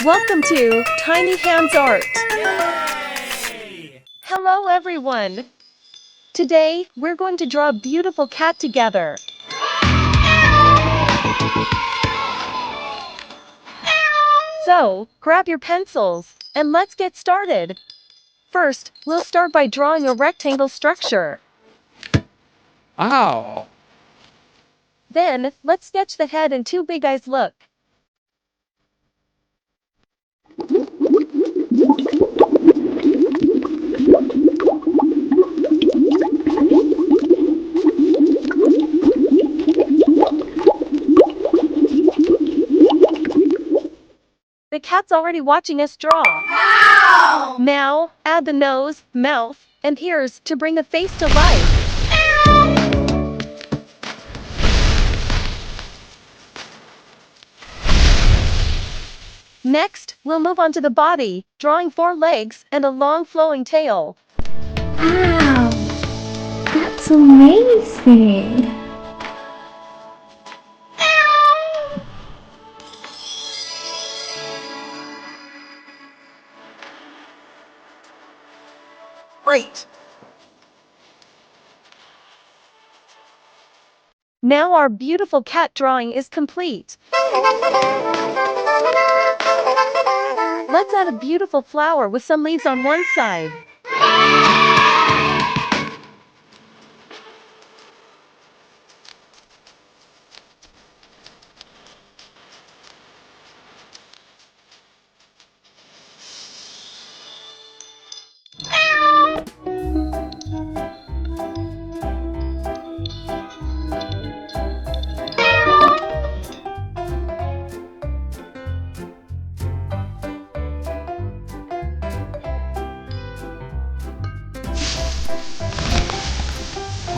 Welcome to Tiny Hands Art. Yay! Hello everyone. Today, we're going to draw a beautiful cat together. So, grab your pencils, and let's get started. First, we'll start by drawing a rectangle structure. Ow! Then, let's sketch the head and two big eyes look. The cat's already watching us draw. Ow! Now, add the nose, mouth, and ears to bring the face to life. Next, we'll move on to the body, drawing 4 legs and a long flowing tail. Wow, that's amazing! Great! Now our beautiful cat drawing is complete. Let's add a beautiful flower with some leaves on one side.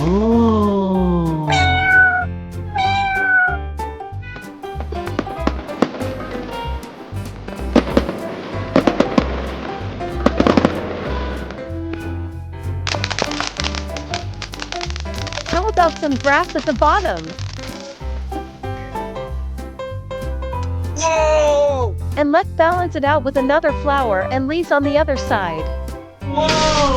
Oh! How about some grass at the bottom? Whoa! And let's balance it out with another flower and leaves on the other side. Whoa!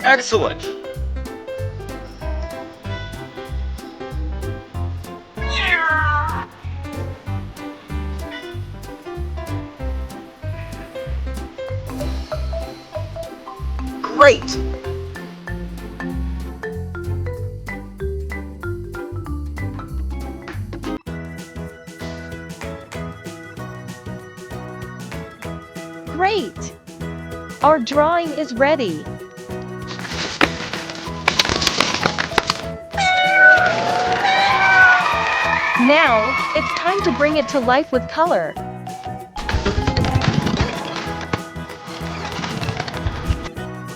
Excellent! Great! Great! Our drawing is ready. Now, it's time to bring it to life with color.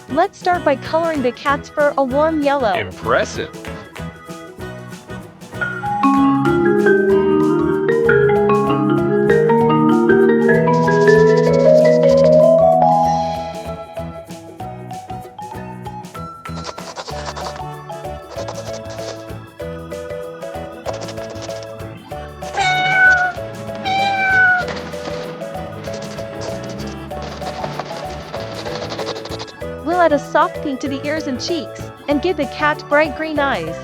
Let's start by coloring the cat's fur a warm yellow. Impressive! We'll add a soft pink to the ears and cheeks, and give the cat bright green eyes.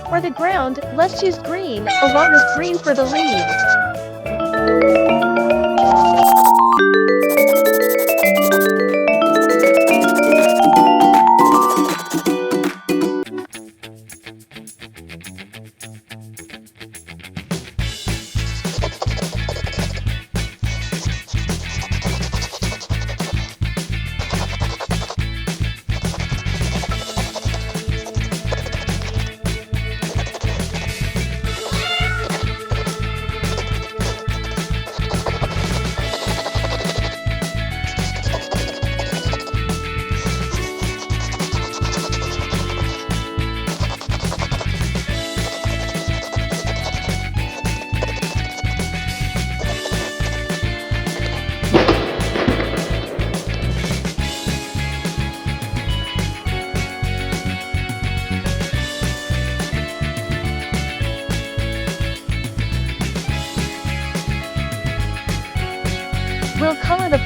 For the ground, let's use green, along with green for the leaves.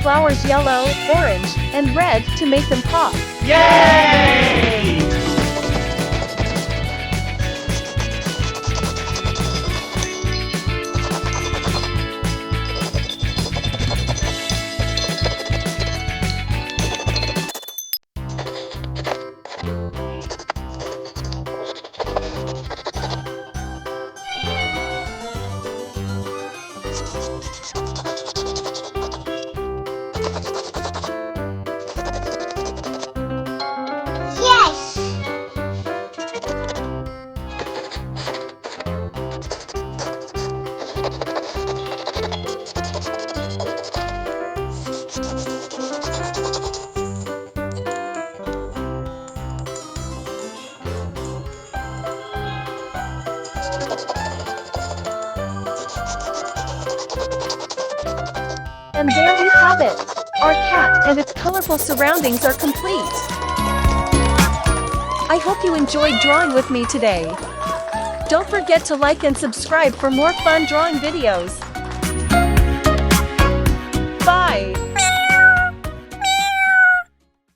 flowers yellow, orange, and red to make them pop. Yay! Yes! And there we have it! Our cat and its colorful surroundings are complete. I hope you enjoyed drawing with me today. Don't forget to like and subscribe for more fun drawing videos.